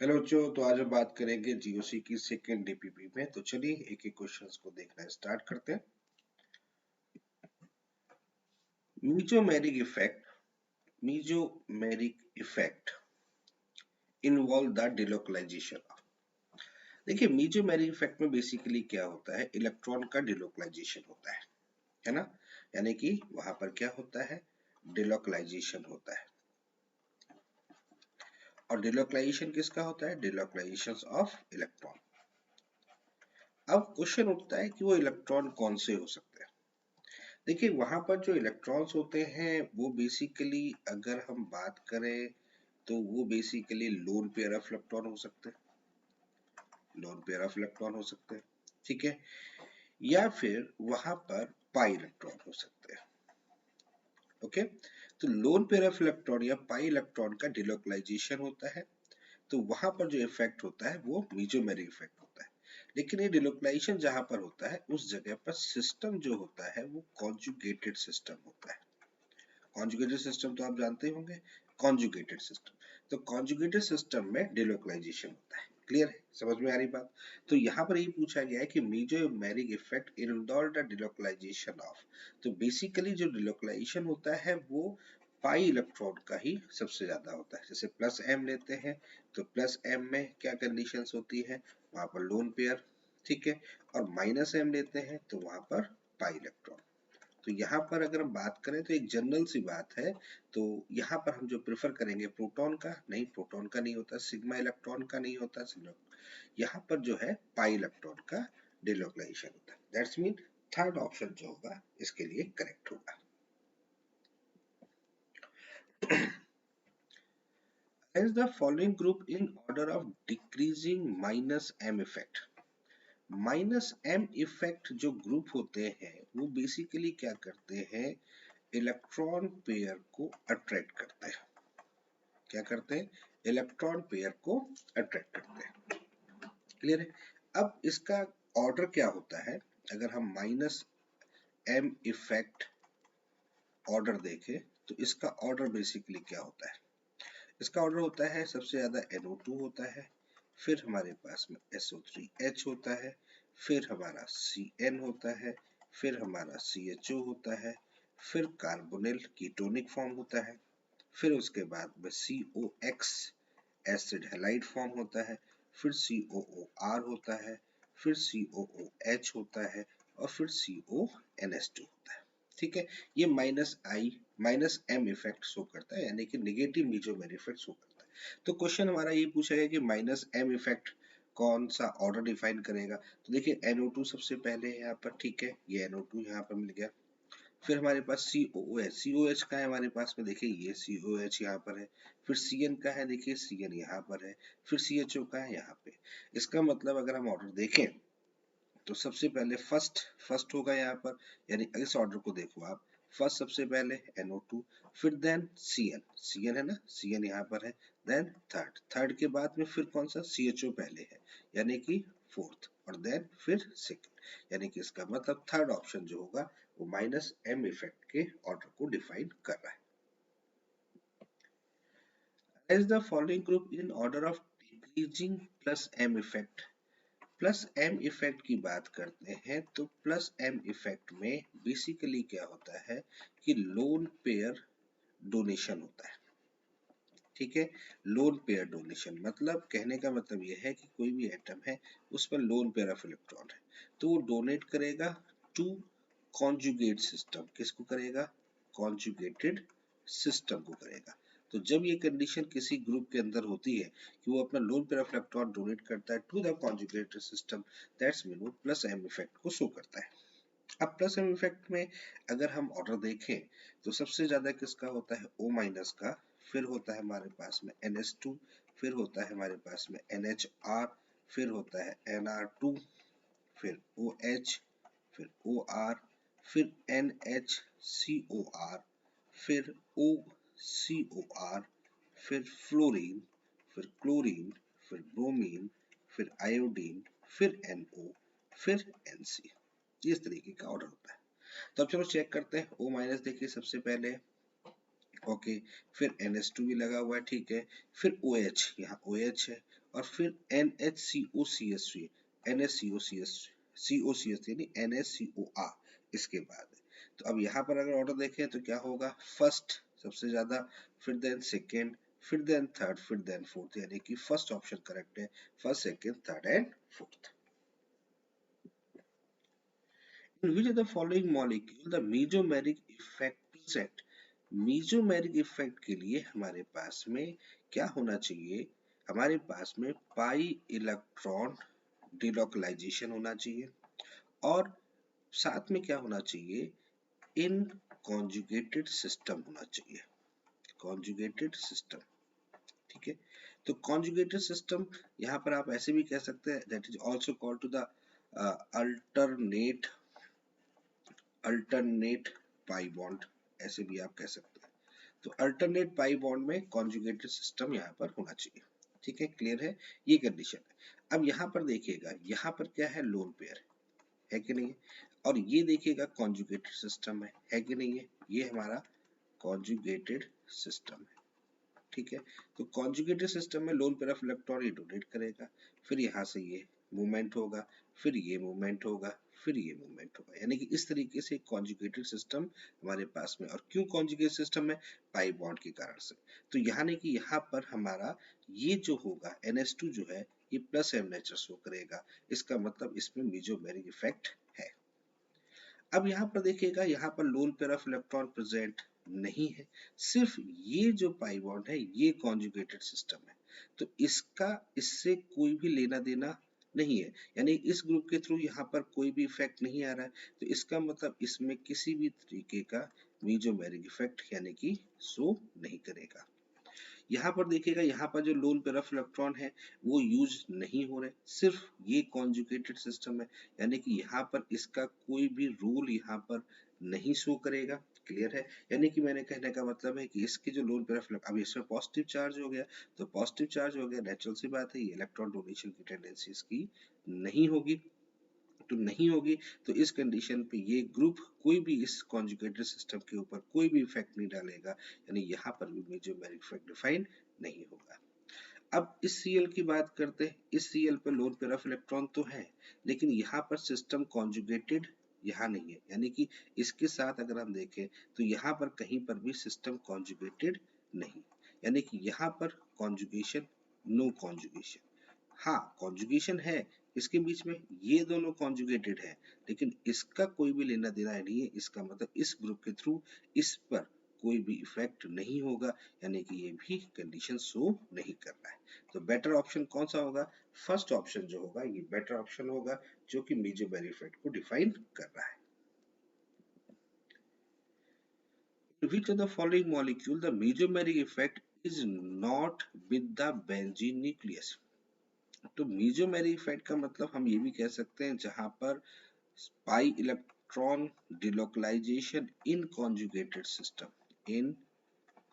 Hello बच्चों, तो आज हम बात करेंगे जीओसी की सेकेंड डीपीपी में। तो चलिए एक एक क्वेश्चंस को देखना स्टार्ट करते हैं। Mesomeric effect mesomeric effect involve the delocalisation. देखिए, मीजोमेरिक इफेक्ट में बेसिकली क्या होता है, इलेक्ट्रॉन का डिलोकलाइजेशन होता है ना। यानी कि वहां पर क्या होता है, डिलोकलाइजेशन होता है। और डिलोकलाइजेशन किसका होता है, डिलोकलाइजेशन ऑफ इलेक्ट्रॉन। अब क्वेश्चन उठता है कि वो इलेक्ट्रॉन कौन से हो सकते हैं। देखिए, वहां पर जो इलेक्ट्रॉन्स होते हैं वो बेसिकली अगर हम बात करें तो वो basically loan pair of electron हो सकते हैं, लोन पेयर ऑफ इलेक्ट्रॉन हो सकते हैं, ठीक है। या फिर वहां पर पाई इलेक्ट्रॉन हो सकते हैं। ओके, तो लोन पेयर ऑफ इलेक्ट्रॉन या पाई इलेक्ट्रॉन का डिलोकलाइजेशन होता है। तो वहां पर जो इफेक्ट होता है वो मीजोमेरिक इफेक्ट होता है। लेकिन ये डिलोकलाइजेशन जहां पर होता है उस जगह पर सिस्टम जो होता है वो कॉन्जुगेटेड सिस्टम होता है। कॉन्जुगेटेड सिस्टम तो आप जानते होंगे, कॉन्जुगेटेड सिस्टम। तो कॉन्जुगेटेड सिस्टम में डिलोकलाइजेशन होता है। क्लियर है, समझ में आ रही बात। तो यहाँ पर ये पूछा गया है कि mesomeric effect involve the delocalisation of. तो बेसिकली जो डिलोकलाइजेशन होता है वो पाई इलेक्ट्रॉन का ही सबसे ज्यादा होता है। जैसे प्लस एम लेते हैं तो प्लस एम में क्या कंडीशंस होती है, वहां पर लोन पेयर, ठीक है। और माइनस एम लेते हैं तो वहां पर पाई इलेक्ट्रॉन। तो यहाँ पर अगर हम बात करें तो एक जनरल सी बात है। तो यहाँ पर हम जो प्रेफर करेंगे प्रोटॉन का, नहीं प्रोटॉन का नहीं होता, सिग्मा इलेक्ट्रॉन का नहीं होता, यहाँ पर जो है पाई इलेक्ट्रॉन का डिलोकलाइजेशन होता है। दैट्स मीन थर्ड ऑप्शन जो होगा इसके लिए करेक्ट होगा। As the following group in order of decreasing minus m effect। Minus M effect जो ग्रुप होते हैं वो बेसिकली क्या करते हैं, इलेक्ट्रॉन पेयर को अट्रैक्ट करते हैं। क्या करते हैं, इलेक्ट्रॉन पेयर को अट्रैक्ट करते हैं। क्लियर है। अब इसका ऑर्डर क्या होता है, अगर हम माइनस एम इफेक्ट ऑर्डर देखें तो इसका ऑर्डर बेसिकली क्या होता है। इसका ऑर्डर होता है सबसे ज्यादा NO2 होता है, फिर हमारे पास में SO3H होता है, फिर हमारा CN होता है, फिर हमारा CHO होता है, फिर कार्बोनिल कीटोनिक फॉर्म होता है, फिर उसके बाद में COX एसिड हैलाइड फॉर्म होता है, फिर COOR होता है, फिर COOH होता है, और फिर CONH2 होता है। ठीक है, ये माइनस एम इफेक्ट शो करता है, यानी कि नेगेटिव मीजोमेर इफेक्ट शो करता है। तो क्वेश्चन हमारा ये पूछा गया कि माइनस एम इफेक्ट कौन सा ऑर्डर डिफाइन करेगा। तो देखिए NO2 सबसे पहले है यहाँ पर, ठीक है, ये NO2 यहाँ पर मिल गया। फिर हमारे पास COH का है हमारे पास में, देखिए ये COH यहाँ पर है। फिर CN का है, देखिए CN यहाँ पर है। फिर CHO का है यहाँ पे। इसका मतलब अगर हम ऑर्डर देखें तो सबसे पहले फर्स्ट होगा यहाँ पर, यानी इस ऑर्डर को देखो आप, फर्स्ट सबसे पहले NO2, फिर देन CN है ना, CN यहाँ पर है। देन थर्ड के बाद में फिर कौन सा, CHO पहले है, यानी कि फोर्थ, और देन फिर सेकंड। यानी कि इसका मतलब थर्ड ऑप्शन जो होगा वो माइनस एम इफेक्ट के ऑर्डर को डिफाइन कर रहा है। As the following group in order of decreasing plus m effect। Plus M effect की बात करते हैं तो प्लस एम इफेक्ट में बेसिकली क्या होता है कि लोन पेयर डोनेशन होता है। ठीक है, लोन पेयर डोनेशन मतलब कहने का मतलब यह है कि कोई भी एटम है उस पर लोन पेयर ऑफ इलेक्ट्रॉन है, तो वो डोनेट करेगा टू कॉन्जुगेट सिस्टम। किसको करेगा, कॉन्जुगेटेड सिस्टम को करेगा। तो जब ये कंडीशन किसी ग्रुप के अंदर होती है कि वो अपना lone pair of electron donate करता है to the conjugated system, that's mean वो प्लस एम इफेक्ट को शो करता है। अब प्लस एम इफेक्ट में अगर हम ऑर्डर देखें तो सबसे ज्यादा किसका होता है, O माइनस का, फिर होता है हमारे पास में NH2, फिर होता है हमारे पास में NHR, फिर होता है NR2, फिर OH, फिर OR, फिर NHCOR, फिर OCOR, फिर फ्लोरीन, फिर क्लोरीन, फिर ब्रोमीन, फिर आयोडीन, फिर NO, फिर NC। इस तरीके का ऑर्डर होता है। तो अब चलो चेक करते हैं। O माइनस देखिए सबसे पहले, ओके, फिर NH2 भी लगा हुआ है, ठीक है। फिर OH, यहाँ OH है, और फिर NHCOCH3 NHCOCH यानी NHCOR इसके बाद है। तो अब यहाँ पर अगर ऑर्डर देखें तो क्या होगा, फर्स्ट सबसे ज्यादा, फिर देन सेकेंड, फिर देन थर्ड, फिर देन फोर्थ, यानी कि फर्स्ट ऑप्शन करेक्ट है, first second third and fourth. In which of the following molecule the mesomeric effect present? Mesomeric effect के लिए हमारे पास में क्या होना चाहिए, हमारे पास में पाई इलेक्ट्रॉन डिलोकलाइजेशन होना चाहिए और साथ में क्या होना चाहिए, इन कॉन्जुगेटेड सिस्टम होना चाहिए, कॉन्जुगेटेड सिस्टम। ठीक है, तो कॉन्जुगेटेड सिस्टम यहाँ पर आप ऐसे भी कह सकते हैं, that is also called to the alternate alternate pi bond, ऐसे भी आप कह सकते हैं। तो अल्टरनेट पाई बॉन्ड में कॉन्जुगेटेड सिस्टम यहाँ पर होना चाहिए। ठीक है, क्लियर है, ये कंडीशन है। अब यहाँ पर देखिएगा, यहाँ पर क्या है, लोन पेयर है कि नहीं है, और ये देखिएगा कॉन्जुगेटेड सिस्टम है कि नहीं है, ये हमारा कॉन्जुगेटेड सिस्टम है। ठीक है, तो कॉन्जुगेटेड सिस्टम में लोन पेयर ऑफ इलेक्ट्रॉन ये डोनेट करेगा, फिर यहाँ से ये मूवमेंट होगा, फिर ये मूवमेंट होगा, फिर ये मूवमेंट होगा, यानी कि इस तरीके से कॉन्जुगेटेड सिस्टम हमारे पास में। और क्यों कॉन्जुगेट सिस्टम है, पाई बॉन्ड के कारण से। तो यानी कि यहाँ पर हमारा ये जो होगा NH2 जो है ये प्लस एम नेचर शो करेगा, इसका मतलब इसमें मेसोमेरिक इफेक्ट है। अब यहाँ पर देखिएगा, यहाँ पर loan pair of electron present नहीं है, सिर्फ ये जो पाई बॉन्ड है ये कॉन्जुगेटेड सिस्टम है, तो इसका इससे कोई भी लेना देना नहीं है, यानी इस ग्रुप के थ्रू यहाँ पर कोई भी इफेक्ट नहीं आ रहा है, तो इसका मतलब इसमें किसी भी तरीके का मेसोमेरिक इफेक्ट यानी कि शो नहीं करेगा। यहाँ पर देखिएगा, यहाँ पर जो लोन पेयर ऑफ इलेक्ट्रॉन है वो यूज नहीं हो रहे, सिर्फ ये कॉन्जुगेटेड सिस्टम है, यानी कि यहाँ पर इसका कोई भी रूल यहाँ पर नहीं शो करेगा। क्लियर है, यानी कि मैंने कहने का मतलब है कि इसके जो लोन पेयर ऑफ, अब इसमें पॉजिटिव चार्ज हो गया, तो पॉजिटिव चार्ज हो गया, नेचुरल सी बात है, ये इलेक्ट्रॉन डोनेशन की टेंडेंसी इसकी नहीं होगी, तो नहीं होगी, तो इस कंडीशन पे ये ग्रुप कोई भी इस कॉन्जुगेटेड सिस्टम के ऊपर कोई भी इफेक्ट नहीं डालेगा, यानी यहाँ पर भी मेसोमेरिक इफेक्ट डिफाइन नहीं होगा। अब इस Cl की बात करते हैं, इस Cl पे लोन पेयर ऑफ इलेक्ट्रॉन तो है, लेकिन यहाँ पर सिस्टम कॉन्जुगेटेड यहाँ नहीं है, यानी कि इसके साथ अगर हम देखें तो यहाँ पर कहीं पर भी सिस्टम कॉन्जुगेटेड नहीं, यानी कि यहाँ पर कॉन्जुगेशन, नो कॉन्जुगेशन। हाँ, कॉन्जुगेशन है इसके बीच में, ये दोनों कॉन्जुगेटेड है, लेकिन इसका कोई भी लेना देना नहीं है, इसका मतलब इस ग्रुप के थ्रू इस पर कोई भी इफेक्ट नहीं होगा, यानी कि ये भी कंडीशन शो नहीं कर रहा है। तो बेटर ऑप्शन कौन सा होगा, फर्स्ट ऑप्शन जो होगा ये बेटर ऑप्शन होगा, जो कि मेसोमेरिक इफेक्ट को डिफाइन कर रहा है। Which of the following molecule the mesomeric effect is not with the benzene nucleus? तो मेसोमेरिक इफेक्ट का मतलब हम ये भी कह सकते हैं जहां पर पाई इलेक्ट्रॉन डिलोकलाइजेशन इन कॉन्जुगेटेड सिस्टम, इन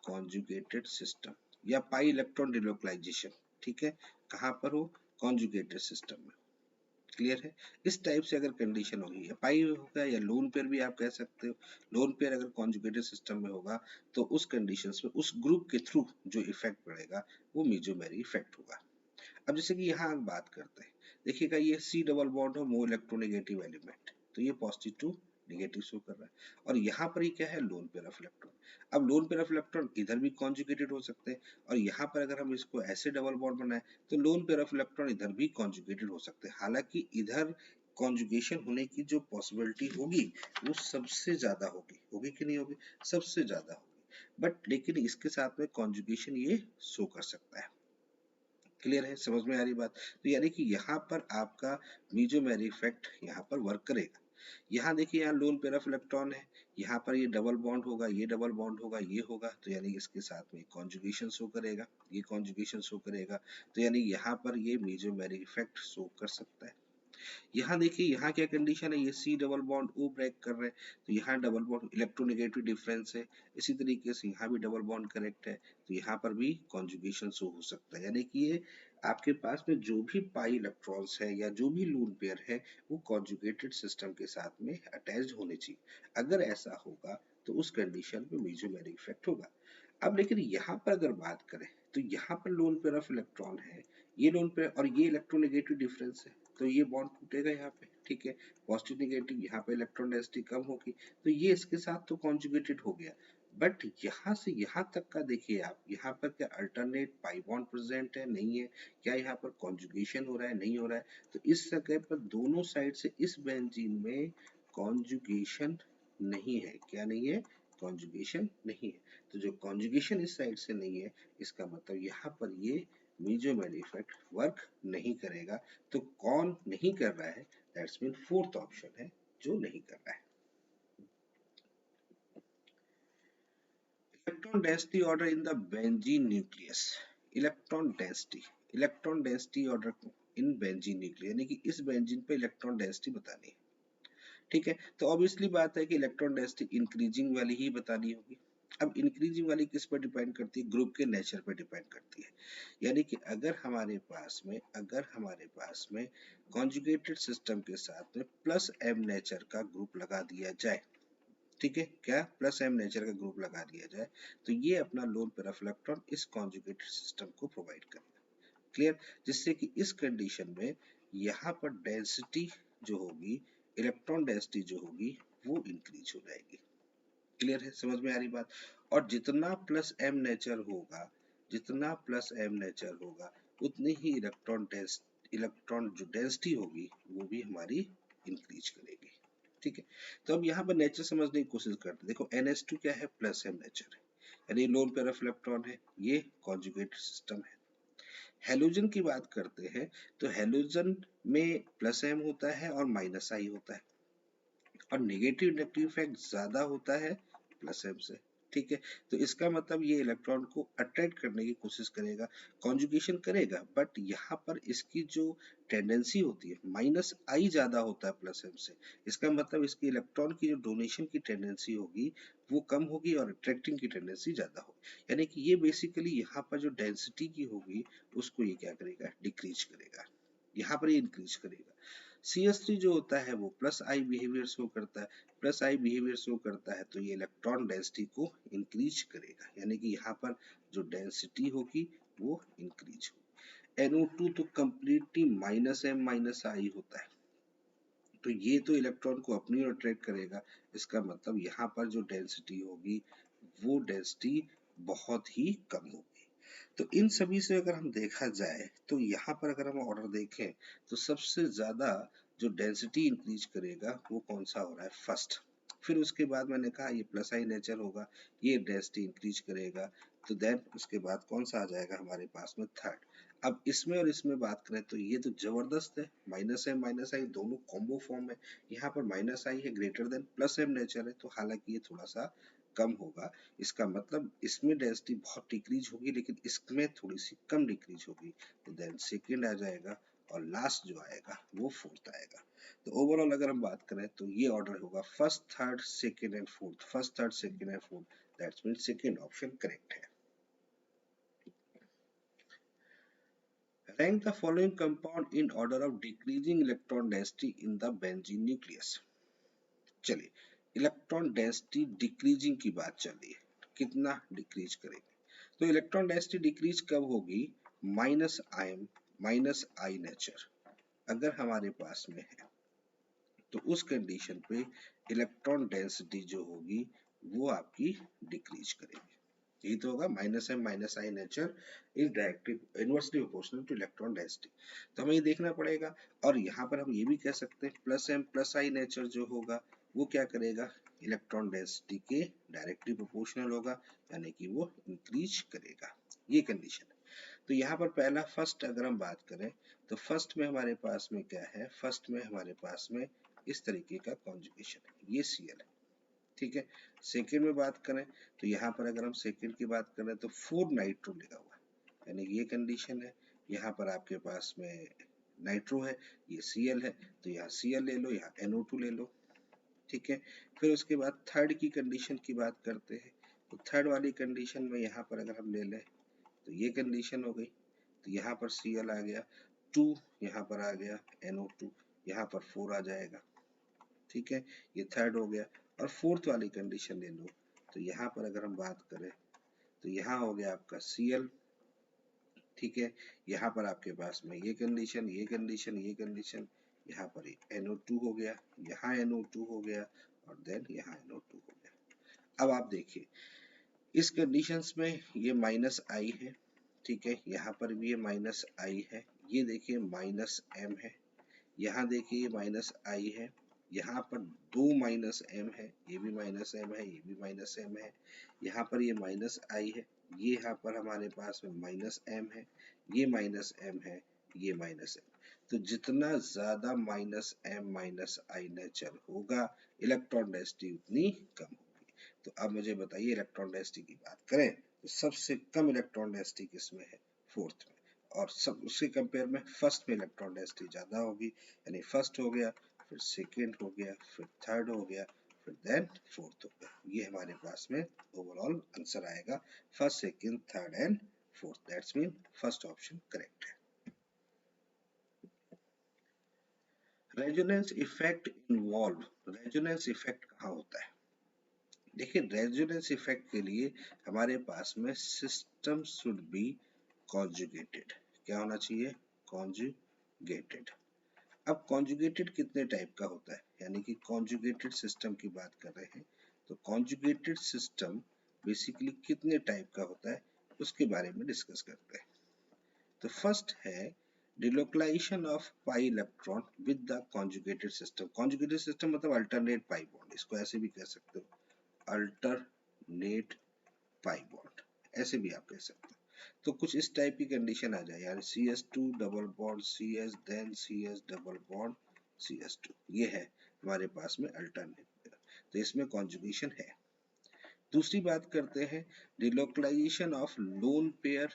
कॉन्जुगेटेड सिस्टम, या पाई इलेक्ट्रॉन डिलोकलाइजेशन, ठीक है, कहां पर हो, कॉन्जुगेटेड सिस्टम में। क्लियर है, इस टाइप से अगर कंडीशन होगी, या पाई होगा या लोन पेयर भी आप कह सकते हो, लोन पेयर अगर कॉन्जुगेटेड सिस्टम में होगा तो उस कंडीशंस में उस ग्रुप के थ्रू जो इफेक्ट पड़ेगा वो मेसोमेरिक इफेक्ट होगा। अब जैसे कि यहाँ हम बात करते हैं, देखिएगा ये C डबल बॉन्ड हो, मो इलेक्ट्रोनेगेटिव एलिमेंट, तो ये पॉजिटिव टू नेगेटिव शो कर रहा है, और यहाँ पर ये क्या है, लोन पेयर ऑफ इलेक्ट्रॉन। अब लोन पेयर ऑफ इलेक्ट्रॉन इधर भी कॉन्जुगेटेड हो सकते हैं, और यहाँ पर अगर हम इसको ऐसे डबल बॉन्ड बनाए तो लोन पेयर ऑफ इलेक्ट्रॉन इधर भी कॉन्जुगेटेड हो सकते हैं, हालांकि इधर कॉन्जुगेशन होने की जो पॉसिबिलिटी होगी वो सबसे ज्यादा होगी, होगी कि नहीं होगी, सबसे ज्यादा होगी, बट लेकिन इसके साथ में कॉन्जुगेशन ये शो कर सकता है। क्लियर है, समझ में आ रही बात, तो यानी कि यहाँ पर आपका मेसोमेरिक इफेक्ट यहाँ पर वर्क करेगा। यहाँ देखिए, यहाँ लोन पेयर ऑफ इलेक्ट्रॉन है, यहाँ पर ये डबल बॉन्ड होगा, ये डबल बॉन्ड होगा, ये होगा, तो यानी इसके साथ में कॉन्जुगेशन शो करेगा, ये कॉन्जुगेशन शो करेगा, तो यानी यहाँ पर ये मेसोमेरिक इफेक्ट शो कर सकता है। यहाँ देखिए, यहाँ क्या कंडीशन है, ये C double bond O break कर रहे हैं, तो यहाँ डबल बॉन्ड इलेक्ट्रोनेगेटिव डिफरेंस है, इसी तरीके से यहाँ भी डबल बॉन्ड करेक्ट है, तो यहाँ पर भी कॉन्जुगेशन शो हो सकता है, यानी कि ये आपके पास में जो भी पाई इलेक्ट्रॉन्स है या जो भी लोन पेयर है वो कॉन्जुगेटेड सिस्टम के साथ में अटैच्ड होने चाहिए, अगर ऐसा होगा तो उस कंडीशन में मेसोमेरिक इफेक्ट होगा। अब लेकिन यहाँ पर अगर बात करें तो यहाँ पर लोन पेयर ऑफ इलेक्ट्रॉन है, ये लोन पे और ये इलेक्ट्रोनेगेटिव डिफरेंस है, तो ये बॉन्ड टूटेगा यहाँ पे, ठीक है। पॉजिटिव नेगेटिव, यहाँ पे इलेक्ट्रॉन डेंसिटी कम होगी, तो ये इसके साथ तो कॉन्जुगेटेड हो गया। बट यहाँ से यहाँ तक का देखिए आप, यहाँ पर क्या अल्टरनेट पाई बॉन्ड प्रेजेंट है, नहीं है। क्या यहाँ पर कॉन्जुगेशन हो रहा है, नहीं हो रहा है। तो इस जगह पर दोनों साइड से इस बेंजीन में कॉन्जुगेशन नहीं है। क्या नहीं है? कॉन्जुगेशन नहीं है। तो जो कॉन्जुगेशन इस साइड से नहीं है, इसका मतलब यहाँ पर ये मीजोमैन इफेक्ट वर्क नहीं करेगा। तो कौन नहीं कर रहा है? दैट्स मीन फोर्थ ऑप्शन है जो नहीं कर रहा है। Electron density order in the benzene nucleus. Electron density order in benzene nucleus, यानी कि इस बेंजीन पे इलेक्ट्रॉन डेंसिटी बतानी है, ठीक है। तो ऑब्वियसली बात है कि इलेक्ट्रॉन डेंसिटी इंक्रीजिंग वाली ही बतानी होगी। अब इंक्रीजिंग वाली किस पर डिपेंड करती है? ग्रुप के नेचर पर डिपेंड करती है। यानी कि अगर हमारे पास में कॉन्जुगेटेड सिस्टम के साथ में प्लस एम नेचर का ग्रुप लगा दिया जाए, ठीक है, क्या प्लस एम नेचर का ग्रुप लगा दिया जाए, तो ये अपना लोन पेयर इलेक्ट्रॉन इस कॉन्जुगेटेड सिस्टम को प्रोवाइड करेगा। क्लियर? जिससे कि इस कंडीशन में यहाँ पर डेंसिटी जो होगी, इलेक्ट्रॉन डेंसिटी जो होगी, वो इंक्रीज हो जाएगी। क्लियर है? समझ में आ रही बात? और जितना प्लस एम नेचर होगा उतनी ही इलेक्ट्रॉन जो डेंसिटी होगी वो भी हमारी इंक्रीज करेगी, ठीक है। तो अब यहाँ पर नेचर समझने की कोशिश करते हैं। देखो NH2 क्या है? प्लस एम नेचर है, यानी लोन पेयर ऑफ इलेक्ट्रॉन है, ये कॉन्जुगेटेड सिस्टम है। हेलोजन की बात करते हैं, तो हेलोजन में प्लस एम होता है और माइनस आई होता है, और नेगेटिव इलेक्ट्रिक इफेक्ट ज्यादा होता है प्लस एम से, ठीक है। तो इसका मतलब ये इलेक्ट्रॉन को अट्रैक्ट करने की कोशिश करेगा, कॉन्जुगेशन करेगा, बट यहाँ पर इसकी जो टेंडेंसी होती है माइनस आई ज्यादा होता है प्लस एम से। इसका मतलब इसकी इलेक्ट्रॉन की जो डोनेशन की टेंडेंसी होगी वो कम होगी और अट्रैक्टिंग की टेंडेंसी ज्यादा होगी। यानी कि ये बेसिकली यहाँ पर जो डेंसिटी की होगी उसको ये क्या करेगा? डिक्रीज करेगा। यहाँ पर ये इंक्रीज करेगा। CS3 जो होता है वो प्लस आई बिहेवियर शो करता है। प्लस आई बिहेवियर शो करता है तो ये इलेक्ट्रॉन डेंसिटी को इंक्रीज करेगा, यानी कि यहाँ पर जो डेंसिटी होगी वो इंक्रीज होगी। NO2 तो कंप्लीटली माइनस एम माइनस आई होता है, तो ये तो इलेक्ट्रॉन को अपनी ओर अट्रैक्ट करेगा। इसका मतलब यहाँ पर जो डेंसिटी होगी वो डेंसिटी बहुत ही कम होगी। तो इन सभी से अगर हम देखा जाए तो यहाँ पर अगर हम ऑर्डर देखें तो सबसे ज्यादा जो डेंसिटी इंक्रीज करेगा वो कौन सा हो रहा है? फर्स्ट। फिर उसके बाद मैंने कहा ये प्लस आई नेचर होगा, ये डेंसिटी इंक्रीज करेगा। तो देन उसके बाद कौन सा आ जाएगा हमारे पास में? थर्ड। अब इसमें और इसमें बात करें तो ये तो जबरदस्त है, माइनस एम माइनस आई दोनों कॉम्बो फॉर्म है। यहाँ पर माइनस आई है greater than plus M nature है, तो हालांकि ये थोड़ा सा कम होगा। इसका मतलब इसमें डेंसिटी बहुत डिक्रीज होगी लेकिन इसमें थोड़ी सी कम डिक्रीज होगी। तो देन सेकेंड आ जाएगा और लास्ट जो आएगा वो फोर्थ आएगा। तो ओवरऑल अगर हम बात करें तो ये ऑर्डर होगा first third second and fourth, first third second and fourth. That's mean second option correct है। Rank the following compound in order of decreasing electron density in the benzene nucleus. चलिए, electron density decreasing की बात चल रही है, कितना decrease करेंगे? तो इलेक्ट्रॉन डेंसिटी डिक्रीज कब होगी? माइनस आई नेचर अगर हमारे पास में है तो उस कंडीशन पे इलेक्ट्रॉन डेंसिटी जो होगी वो आपकी डिक्रीज करेगी। यही तो होगा, minus M minus I nature is directly inversely proportional to electron density. तो हमें ये देखना पड़ेगा। और यहाँ पर हम ये भी कह सकते हैं प्लस एम प्लस आई नेचर जो होगा वो क्या करेगा? इलेक्ट्रॉन डेंसिटी के डायरेक्टली प्रोपोर्शनल होगा, यानी कि वो इंक्रीज करेगा। ये कंडीशन है। तो यहाँ पर पहला फर्स्ट अगर हम बात करें तो फर्स्ट में हमारे पास में क्या है? फर्स्ट में हमारे पास में इस तरीके का कॉन्जुगेशन है, ये Cl है, ठीक है। सेकेंड में बात करें तो यहाँ पर अगर हम सेकेंड की बात करें तो 4 नाइट्रो लगा हुआ है, यानी ये कंडीशन है। यहाँ पर आपके पास में नाइट्रो है, ये Cl है, तो यहाँ Cl ले लो, यहाँ NO2 ले लो, ठीक है। फिर उसके बाद थर्ड की कंडीशन की बात करते हैं, तो थर्ड वाली कंडीशन में यहाँ पर अगर हम ले लें तो ये कंडीशन हो गई। तो यहाँ पर Cl आ गया, 2 यहाँ पर आ गया, NO2 यहाँ पर 4 आ जाएगा, ठीक है। ये थर्ड हो गया। और फोर्थ वाली कंडीशन ले लो, तो यहाँ पर अगर हम बात करें तो यहाँ हो गया आपका Cl, ठीक है, यहाँ पर आपके पास में ये कंडीशन, ये कंडीशन, ये कंडीशन, यहाँ पर NO2 हो गया, यहाँ NO2 हो गया और देन यहाँ NO2 हो गया। अब आप देखिए इस कंडीशंस में ये माइनस आई है, ठीक है, यहाँ पर भी ये माइनस आई है, ये देखिए माइनस एम है, यहाँ देखिए ये माइनस आई है, यहाँ पर दो माइनस एम है, ये भी माइनस एम है, ये भी माइनस एम है, यहाँ पर ये माइनस आई है, ये यहाँ पर हमारे पास में माइनस एम है, ये माइनस एम है, ये माइनस एम। तो जितना ज्यादा minus M minus I nature होगा इलेक्ट्रॉन डेंसिटी उतनी कम होगी। तो अब मुझे बताइए इलेक्ट्रॉन डेंसिटी की बात करें तो सबसे कम इलेक्ट्रॉन डेंसिटी किसमें है? फोर्थ में। और सब उसके कंपेयर में फर्स्ट में इलेक्ट्रॉन डेंसिटी ज्यादा होगी, यानी फर्स्ट हो गया, फिर सेकेंड हो गया, फिर थर्ड हो गया, फिर देन फोर्थ हो गया। ये हमारे पास में ओवरऑल आंसर आएगा first, second, third and fourth. That's mean first option correct है। Resonance effect involve, resonance effect कहाँ होता है? देखिए रेजोनेंस इफेक्ट के लिए हमारे पास में सिस्टम शुड बी कॉन्जुगेटेड। क्या होना चाहिए? कॉन्जुगेटेड। अब कॉन्जुगेटेड कितने टाइप का होता है, यानी कि कॉन्जुगेटेड सिस्टम की बात कर रहे हैं तो कॉन्जुगेटेड सिस्टम बेसिकली कितने टाइप का होता है उसके बारे में डिस्कस करते हैं। तो फर्स्ट है delocalisation of pi electron with the conjugated system. Conjugated system मतलब अल्टरनेट पाई बॉन्ड, इसको ऐसे भी कह सकते हो, अल्टरनेट पाई बॉन्ड, ऐसे भी आप कह सकते हो। तो कुछ इस टाइप की कंडीशन आ जाए यार, CS2 double bond CS, then CS double bond CS2, ये है हमारे पास में अल्टरनेट, तो इसमें कॉन्जुगेशन है। दूसरी बात करते हैं delocalisation of lone pair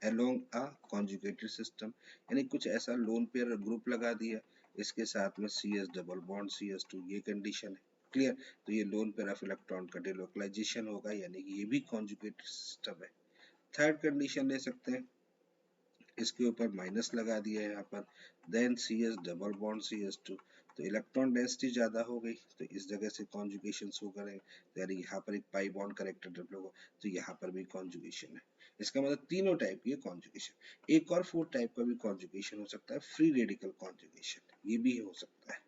along a conjugated system, यानी कुछ ऐसा लोन पेयर ग्रुप लगा दिया, इसके साथ में CS डबल बॉन्ड CS2, ये कंडीशन है, क्लियर। तो ये लोन पेयर ऑफ इलेक्ट्रॉन का डिलोकलाइजेशन होगा, यानी कि ये भी कॉन्जुगेटेड सिस्टम है। थर्ड कंडीशन ले सकते हैं, इसके ऊपर माइनस लगा दिया है यहाँ पर, then CS double bond CS2, तो इलेक्ट्रॉन डेंसिटी ज्यादा हो गई, तो इस जगह से कॉन्जुगेशन शो करें, यानी यहाँ पर एक पाई बॉन्ड करेक्टर डेवलप हो, तो यहाँ पर भी कॉन्जुगेशन है। इसका मतलब तीनों टाइप की कॉन्जुगेशन। एक और फोर्थ टाइप का भी कॉन्जुगेशन हो सकता है, फ्री रेडिकल कॉन्जुगेशन, ये भी हो सकता है,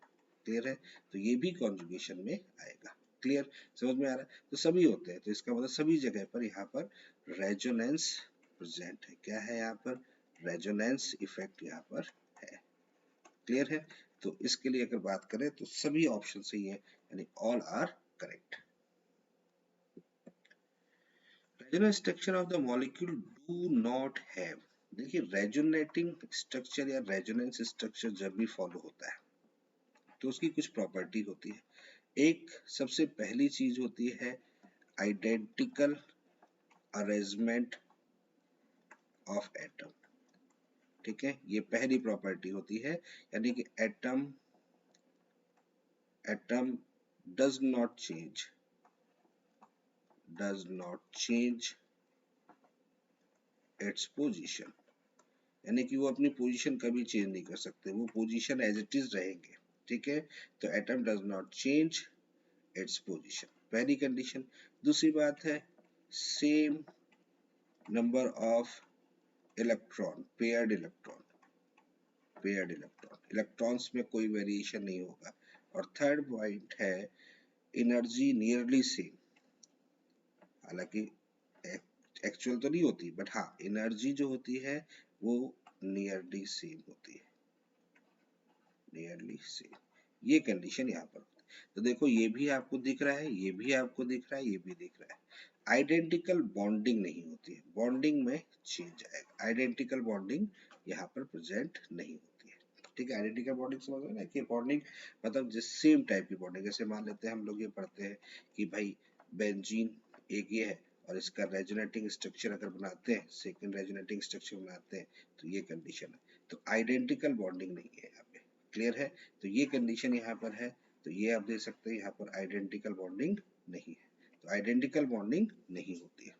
क्लियर है। तो ये भी कॉन्जुगेशन में आएगा, क्लियर, समझ में आ रहा है। तो सभी होते हैं, तो इसका मतलब सभी जगह पर यहाँ पर रेजोनेंस प्रेजेंट है। क्या है यहाँ पर? रेजोनेंस इफेक्ट यहाँ पर है, क्लियर है। तो इसके लिए अगर बात करें तो सभी ऑप्शन सही है, यानी all are correct. Resonance structure of the molecule do not have, देखिए रेजोनेटिंग स्ट्रक्चर या रेजोनेंस स्ट्रक्चर जब भी फॉलो होता है तो उसकी कुछ प्रॉपर्टी होती है। एक सबसे पहली चीज होती है आइडेंटिकल अरेंजमेंट ऑफ एटम, ठीक है, ये पहली प्रॉपर्टी होती है, यानी कि atom does not change its position, यानी कि वो अपनी पोजीशन कभी चेंज नहीं कर सकते, वो पोजीशन एज इट इज रहेंगे, ठीक है। तो atom does not change its position, पहली कंडीशन। दूसरी बात है same number of electron, paired electrons में कोई वेरिएशन नहीं होगा। और थर्ड पॉइंट है एनर्जी नियरली सेम, हालांकि एक्चुअल तो नहीं होती बट हाँ एनर्जी जो होती है वो नियरली सेम होती है, नियरली सेम, ये कंडीशन यहाँ पर। तो देखो ये भी आपको दिख रहा है, ये भी आपको दिख रहा है, ये भी दिख रहा है। आइडेंटिकल बॉन्डिंग नहीं होती है, बॉन्डिंग में चेंज आएगा, आइडेंटिकल बॉन्डिंग यहाँ पर प्रेजेंट नहीं होती है, ठीक है। आइडेंटिकल बॉन्डिंग समझ रहे हैं ना, कि बॉन्डिंग मतलब जिस सेम टाइप की बॉन्डिंग, जैसे मान लेते हैं हम लोग ये पढ़ते हैं कि भाई बेंजीन एक ये है और इसका रेजोनेटिंग स्ट्रक्चर अगर बनाते हैं, सेकंड रेजोनेटिंग स्ट्रक्चर बनाते हैं, तो ये कंडीशन है। तो आइडेंटिकल बॉन्डिंग नहीं है यहाँ पे, क्लियर है। तो ये कंडीशन यहाँ पर है, तो ये आप देख सकते हैं यहाँ पर आइडेंटिकल बॉन्डिंग नहीं है, तो आइडेंटिकल बॉन्डिंग नहीं होती है।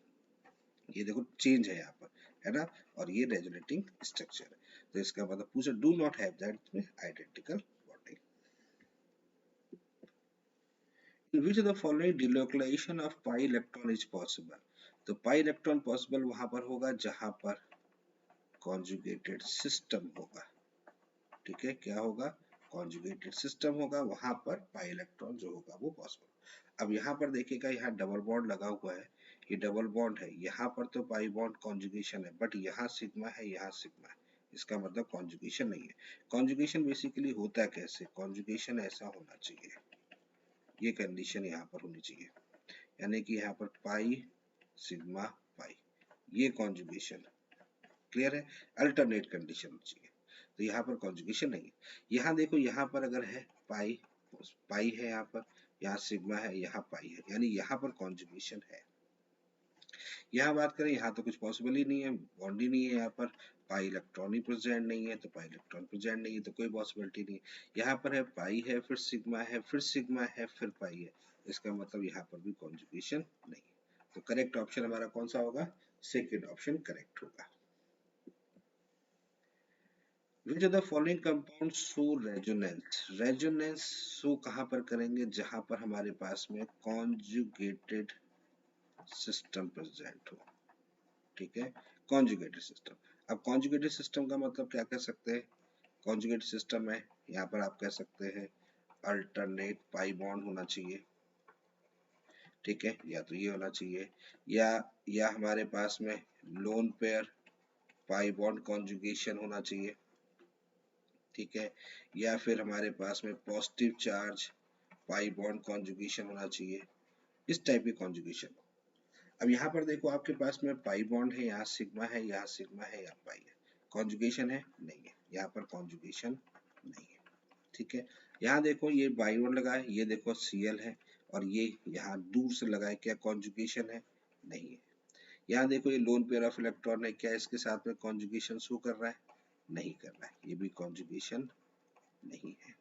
ये देखो चेंज है यहाँ पर, है ना, और ये रेजोनेटिंग स्ट्रक्चर है, तो इसका मतलब पूछा डू नॉट हैव दैट में identical bonding. In which of the following delocalization of pi electron is possible? तो pi इलेक्ट्रॉन पॉसिबल वहां पर होगा जहां पर कॉन्जुगेटेड सिस्टम होगा, ठीक है, क्या होगा, कॉन्जुगेटेड सिस्टम होगा, वहां पर पाई इलेक्ट्रॉन जो होगा वो पॉसिबल। अब यहाँ पर देखिएगा, यहाँ डबल बॉन्ड लगा हुआ है, ये डबल बॉन्ड है, यहाँ पर तो पाई बॉन्ड कॉन्जुगेशन है, बट यहाँ सिग्मा है, यहाँ सिग्मा है, इसका मतलब कॉन्जुगेशन नहीं है। कॉन्जुगेशन बेसिकली होता है कैसे, कॉन्जुगेशन ऐसा होना चाहिए, ये कंडीशन यहाँ पर होनी चाहिए, यानी कि यहाँ पर पाई सिग्मा पाई, ये कॉन्जुगेशन, क्लियर है, अल्टरनेट कंडीशन होनी चाहिए। तो यहाँ पर कॉन्जुगेशन नहीं है। यहाँ देखो, यहाँ पर अगर है पाई, पाई है यहाँ पर, यहाँ सिग्मा है, यहाँ पाई है, यानी यहाँ पर कॉन्जुगेशन है। यहाँ बात करें, यहाँ तो कुछ पॉसिबल ही नहीं है, बॉन्ड ही नहीं है, यहाँ पर पाई इलेक्ट्रॉन ही प्रेजेंट नहीं है, तो पाई इलेक्ट्रॉन प्रेजेंट नहीं है, तो कोई पॉसिबिलिटी नहीं है। यहाँ पर है पाई है, फिर सिग्मा है, फिर सिग्मा है, फिर पाई है, इसका मतलब यहाँ पर भी कॉन्जुगेशन नहीं है। तो करेक्ट ऑप्शन हमारा कौन सा होगा, सेकेंड ऑप्शन करेक्ट होगा। Which of the following compounds show resonance? Resonance show कहाँ पर करेंगे, जहां पर हमारे पास में conjugated system present हो, ठीक है, conjugated system। अब conjugated system का मतलब क्या कह सकते हैं, conjugated system है, यहाँ पर आप कह सकते हैं alternate pi bond होना चाहिए, ठीक है, या तो ये होना चाहिए, या हमारे पास में lone pair pi bond conjugation होना चाहिए, ठीक है, या फिर हमारे पास में positive charge pi bond conjugation होना चाहिए, इस टाइप की कॉन्जुगेशन। अब यहाँ पर देखो, आपके पास में पाई बॉन्ड है, यहाँ सिग्मा है, यहाँ सिग्मा है, यहाँ पाई है, कॉन्जुगेशन है नहीं है, यहाँ पर कॉन्जुगेशन नहीं है, ठीक है। यहाँ देखो, ये बाई बॉन्ड लगा है, ये देखो Cl है, और ये यहाँ दूर से लगा है, क्या कॉन्जुगेशन है, नहीं है। यहाँ देखो, ये लोन पेयर ऑफ इलेक्ट्रॉन है, क्या इसके साथ में कॉन्जुगेशन शो कर रहा है, नहीं कर रहा है, ये भी कॉन्जुगेशन नहीं है,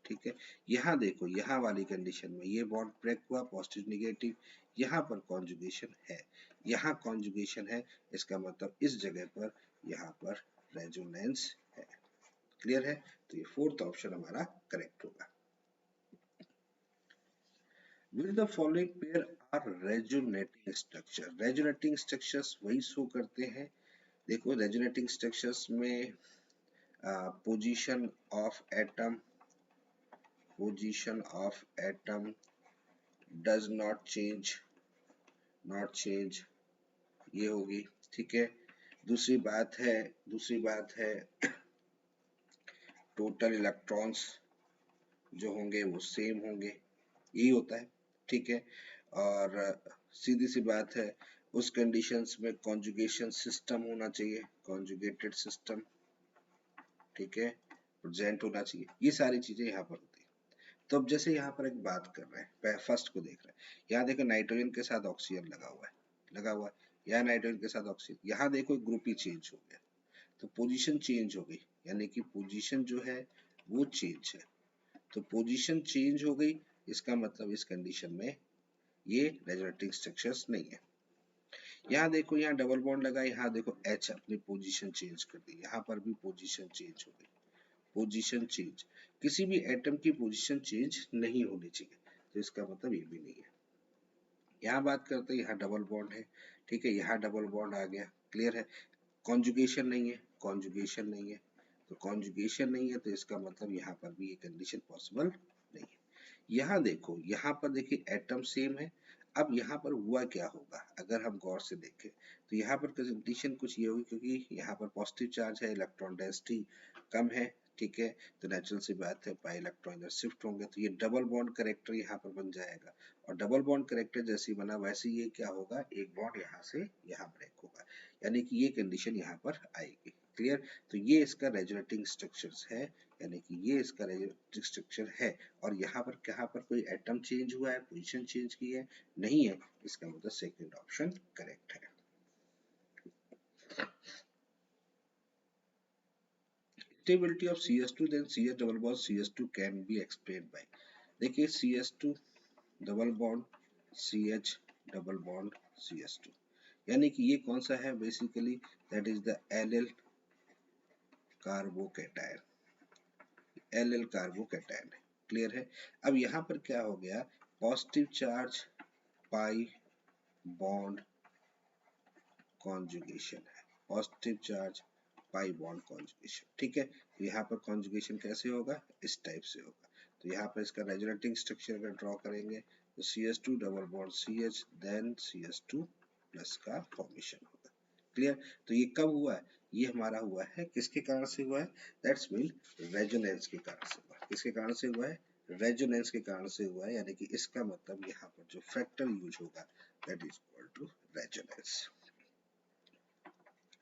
ठीक है। यहाँ देखो, यहाँ वाली कंडीशन में ये बॉन्ड ब्रेक हुआ, पॉजिटिव नेगेटिव, यहाँ पर कॉन्जुगेशन है, यहाँ कॉन्जुगेशन है, इसका मतलब इस जगह पर यहाँ पर रेजोनेंस है, क्लियर है। तो ये फोर्थ ऑप्शन हमारा करेक्ट होगा। Which of the following pair are resonating structure? Resonating structures वही शो करते हैं, देखो रेजोनेटिंग स्ट्रक्चर्स में position of atom, position of atom does not change, not change, ये होगी, ठीक है। दूसरी बात है टोटल इलेक्ट्रॉन्स जो होंगे वो सेम होंगे, यही होता है, ठीक है। और सीधी सी बात है, उस कंडीशंस में कॉन्जुगेशन सिस्टम होना चाहिए, कॉन्जुगेटेड सिस्टम, ठीक है, प्रेजेंट होना चाहिए, ये सारी चीजें यहाँ पर होती है। तो अब जैसे यहाँ पर एक बात कर रहे हैं, फर्स्ट को देख रहे हैं, यहाँ देखो नाइट्रोजन के साथ ऑक्सीजन लगा हुआ है, यहाँ नाइट्रोजन के साथ ऑक्सीजन, यहाँ देखो ग्रुप ही चेंज हो गया, तो पोजीशन चेंज हो गई, यानी कि पोजीशन जो है वो चेंज है, तो पोजीशन चेंज हो गई, इसका मतलब इस कंडीशन में ये रेजोनेटिंग स्ट्रक्चर्स नहीं है। यहाँ देखो, यहाँ डबल बॉन्ड लगा, यहाँ देखो H अपनी पोजीशन चेंज कर दी, यहाँ पर भी पोजीशन चेंज हो गई, पोजीशन चेंज, किसी भी एटम की पोजीशन चेंज नहीं होनी चाहिए, तो इसका मतलब ये भी नहीं है। यहाँ बात करते हैं, यहाँ डबल बॉन्ड है, ठीक है, यहाँ डबल बॉन्ड आ गया, क्लियर है, कॉन्जुगेशन नहीं है, कॉन्जुगेशन नहीं है, तो कॉन्जुगेशन नहीं है, तो इसका मतलब यहाँ पर भी ये कंडीशन पॉसिबल नहीं है। यहाँ देखो, यहाँ पर देखिए एटम सेम है, अब यहाँ पर हुआ क्या होगा, अगर हम गौर से देखें तो यहाँ पर कंडीशन कुछ ये होगी, क्योंकि यहाँ पर पॉजिटिव चार्ज है, इलेक्ट्रॉन डेंसिटी कम है, ठीक है, तो नेचुरल सी बात है पाई इलेक्ट्रॉन इधर शिफ्ट होंगे, तो ये डबल बॉन्ड करेक्टर यहाँ पर बन जाएगा, और डबल बॉन्ड करेक्टर जैसे ही बना वैसे ये क्या होगा, एक बॉन्ड यहाँ से यहाँ ब्रेक होगा, यानी कि ये कंडीशन यहाँ पर आएगी, क्लियर। तो ये इसका रेजोनेटिंग स्ट्रक्चर्स है, यानी कि ये इसका रेजोनेटिंग स्ट्रक्चर है, और यहाँ पर कहाँ पर कोई एटम चेंज हुआ है, पोजीशन चेंज की है, नहीं है, इसका मतलब सेकंड ऑप्शन करेक्ट है। Stability of CS2 then CS double bond CS2 can be explained by, देखिए CS2 double bond CH double bond CS2, यानी कि ये कौन सा है, basically that is the L carbocation, L carbocation है, क्लियर है। अब यहाँ पर क्या हो गया, positive charge pi bond conjugation है, positive charge pi bond conjugation. ठीक है, तो यहाँ पर कॉन्जुगेशन कैसे होगा, इस टाइप से होगा। तो यहाँ पर इसका रेजोनेटिंग स्ट्रक्चर अगर ड्रॉ करेंगे तो CH2 double bond CH then CH2 plus का फॉर्मेशन होगा। क्लियर। तो ये कब हुआ है, ये हमारा हुआ है किसके कारण से हुआ है, दैट्स मीन रेजोनेंस के कारण से हुआ है। किसके कारण से हुआ है, रेजोनेंस के कारण से हुआ है, यानी कि इसका मतलब यहाँ पर जो फैक्टर यूज होगा that is equal to resonance.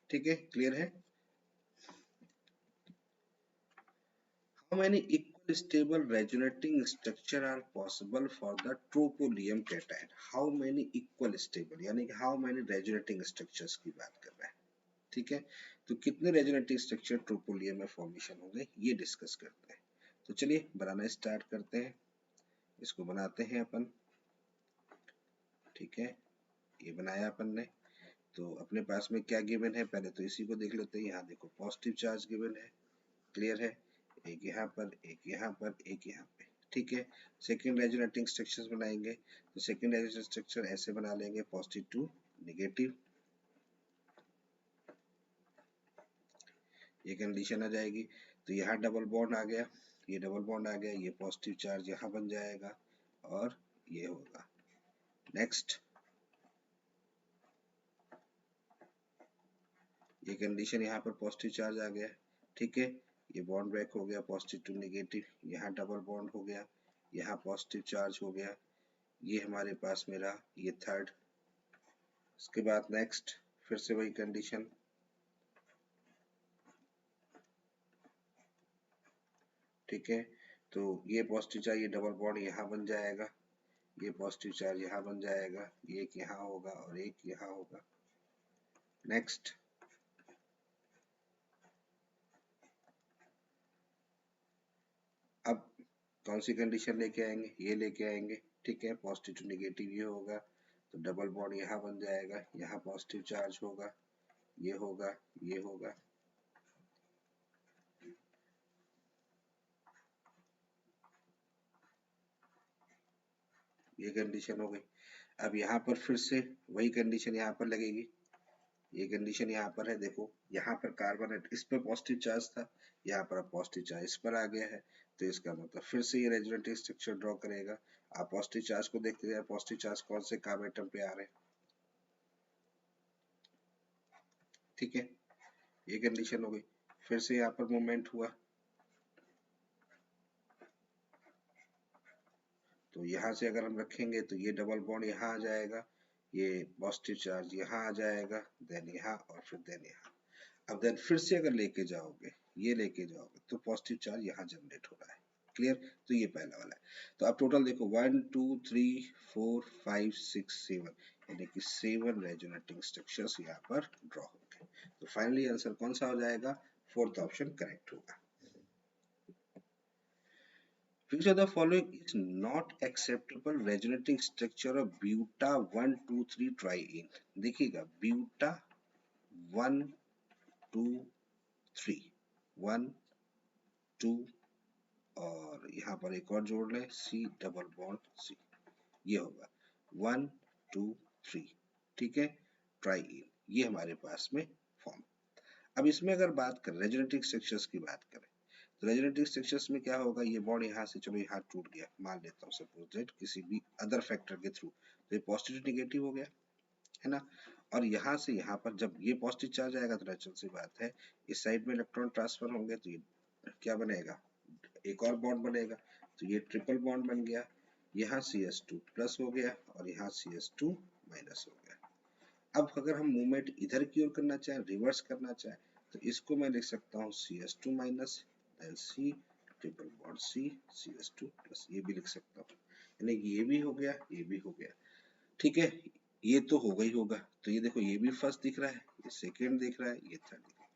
ठीक है, क्लियर है। How many equal stable resonating structure are possible for the tropylium cation? How many equal stable यानी कि how many resonating structures की बात कर रहे हैं। ठीक है, तो कितने रेजोनेटिंग स्ट्रक्चर ट्रोपोलियम में फॉर्मेशन होंगे ये डिस्कस करते हैं। तो चलिए बनाना स्टार्ट करते हैं। इसको बनाते हैं अपन। ठीक है, ये बनाया अपन ने। तो अपने पास में क्या गिवन है, पहले तो इसी को देख लेते हैं। यहाँ देखो पॉजिटिव चार्ज गिवन है, क्लियर है, एक यहाँ पर, एक यहाँ पर, एक यहाँ पे। ठीक है, सेकेंड रेजोनेटिंग स्ट्रक्चर्स बनाएंगे। तो सेकेंड रेजोनेटिंग स्ट्रक्चर ऐसे बना लेंगे, पॉजिटिव टू नेगेटिव, ये कंडीशन आ जाएगी। तो यहाँ डबल बॉन्ड आ गया, ये डबल बॉन्ड आ गया, ये पॉजिटिव चार्ज यहाँ बन जाएगा और ये होगा। नेक्स्ट, ये कंडीशन यहाँ पर पॉजिटिव चार्ज आ गया। ठीक है, ये बॉन्ड ब्रेक हो गया, पॉजिटिव टू नेगेटिव, यहाँ डबल बॉन्ड हो गया, यहाँ पॉजिटिव चार्ज हो गया, ये हमारे पास में रहा, ये थर्ड। उसके बाद नेक्स्ट फिर से वही कंडीशन। ठीक है, तो ये पॉजिटिव चार्ज, ये डबल बॉन्ड यहाँ बन जाएगा, ये पॉजिटिव चार्ज यहाँ बन जाएगा, ये एक यहाँ होगा और एक यहाँ होगा। नेक्स्ट, अब कौन सी कंडीशन लेके आएंगे, ये लेके आएंगे। ठीक है, पॉजिटिव टू नेगेटिव ये होगा, तो डबल बॉन्ड यहाँ बन जाएगा, यहाँ पॉजिटिव चार्ज होगा, ये होगा, ये होगा। ये कंडीशन हो गई। अब यहाँ पर फिर से वही कंडीशन यहाँ पर लगेगी। ये कंडीशन यहाँ पर है, देखो यहाँ पर कार्बन इस पर पॉजिटिव चार्ज था, यहाँ पर पॉजिटिव चार्ज इस पर आ गया है। तो इसका मतलब फिर से ये रेजोनेटिंग स्ट्रक्चर ड्रॉ करेगा। आप पॉजिटिव चार्ज को देखते जाए, पॉजिटिव चार्ज कौन से कार्बन एटम पे आ रहे हैं। ठीक है, ये कंडीशन हो गई। फिर से यहाँ पर मूवमेंट हुआ, तो यहाँ से अगर हम रखेंगे तो ये डबल बॉन्ड यहाँ आ जाएगा, ये पॉजिटिव चार्ज यहाँ आ जाएगा, देन यहाँ और फिर देन यहाँ। अब देन फिर से अगर लेके जाओगे, ये लेके जाओगे तो पॉजिटिव चार्ज यहाँ जनरेट हो रहा है। क्लियर, तो ये पहला वाला है। तो आप टोटल देखो 1 2 3 4 5 6 7, यानी कि 7 रेजोनेटिंग स्ट्रक्चर्स यहाँ पर ड्रॉ होंगे। तो फाइनली आंसर कौन सा हो जाएगा, फोर्थ ऑप्शन करेक्ट होगा। Which of the following is not acceptable resonating structure of buta 1 2 3 triene? देखिएगा buta 1 2 3 1 2 और यहाँ पर एक और जोड़ लें, C डबल बॉन्ड C, ये होगा 1 2 3। ठीक है, ट्राइइन, ये हमारे पास में फॉर्म। अब इसमें अगर बात करें रेजोनेटिंग स्ट्रक्चर्स की बात करें, तो रेजोनेटिंग स्ट्रक्चर्स में क्या होगा, ये बॉन्ड यहाँ से, चलो यहाँ टूट गया, मान लेता हूँ सपोज दैट किसी भी अदर फैक्टर के थ्रू, तो ये पॉजिटिव नेगेटिव हो गया है ना। और यहाँ से यहाँ पर जब ये पॉजिटिव चार्ज आएगा तो नेचुरल सी बात है इस साइड में इलेक्ट्रॉन ट्रांसफर होंगे, तो ये क्या बनेगा, एक और बॉन्ड बनेगा, तो ये ट्रिपल बॉन्ड बन गया। यहाँ CH2 प्लस हो गया और यहाँ CH2 माइनस हो गया। अब अगर हम मूवमेंट इधर की ओर करना चाहें, रिवर्स करना चाहें, तो इसको मैं लिख सकता हूँ CH2 minus then C triple bond C CH2 प्लस, ये भी लिख सकता हूँ, यानी ये भी हो गया, ये भी हो गया। ठीक है, ये तो होगा ही होगा। तो ये देखो, ये भी फर्स्ट दिख रहा है, ये सेकेंड दिख रहा है, ये थर्ड दिख रहा है।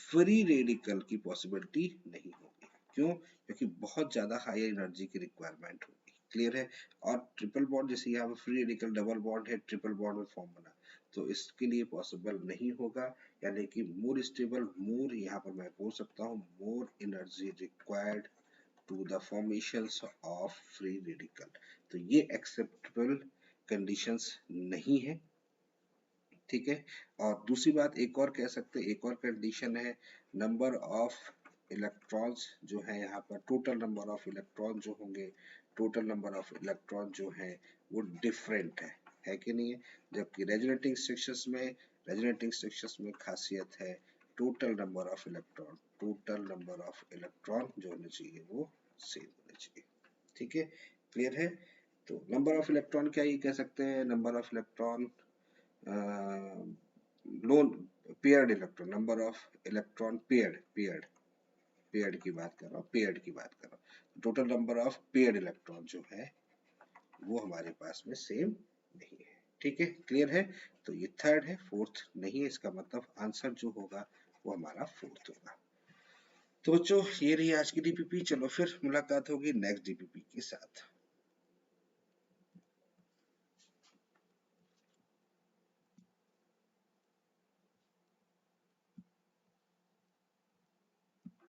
फ्री रेडिकल की पॉसिबिलिटी नहीं होगी, क्यों, क्योंकि बहुत ज्यादा हाई एनर्जी की रिक्वायरमेंट होगी। क्लियर है। और ट्रिपल बॉन्ड, जैसे यहाँ पर फ्री रेडिकल डबल बॉन्ड है, ट्रिपल बॉन्ड में फॉर्म बना, तो इसके लिए पॉसिबल नहीं होगा, यानी कि मोर स्टेबल, मोर यहाँ पर मैं बोल सकता हूँ more energy required to the formations of free radical. तो ये एक्सेप्टेबल कंडीशंस नहीं है। ठीक है। और दूसरी बात एक और कह सकते हैं, एक और कंडीशन है, नंबर ऑफ इलेक्ट्रॉन्स जो है यहाँ पर, टोटल नंबर ऑफ इलेक्ट्रॉन जो होंगे, टोटल नंबर ऑफ इलेक्ट्रॉन जो है वो डिफरेंट है कि नहीं है। जबकि रेजोनेटिंग स्ट्रक्चर्स में खासियत है total number of electron, total number of electron जो होने चाहिए वो सेम होने चाहिए। ठीक है, क्लियर है। तो नंबर ऑफ इलेक्ट्रॉन क्या ये कह सकते हैं, number of electron loan paired electron, number of electron paired की बात कर रहा हूँ, पेयर्ड की बात कर रहा हूँ। Total number of paired electron जो है वो हमारे पास में सेम नहीं है। ठीक है, क्लियर है। तो ये थर्ड है, फोर्थ नहीं है, इसका मतलब आंसर जो होगा वो हमारा फोर्थ होगा। तो बच्चों ये रही आज की डीपीपी, चलो फिर मुलाकात होगी नेक्स्ट डीपीपी के साथ।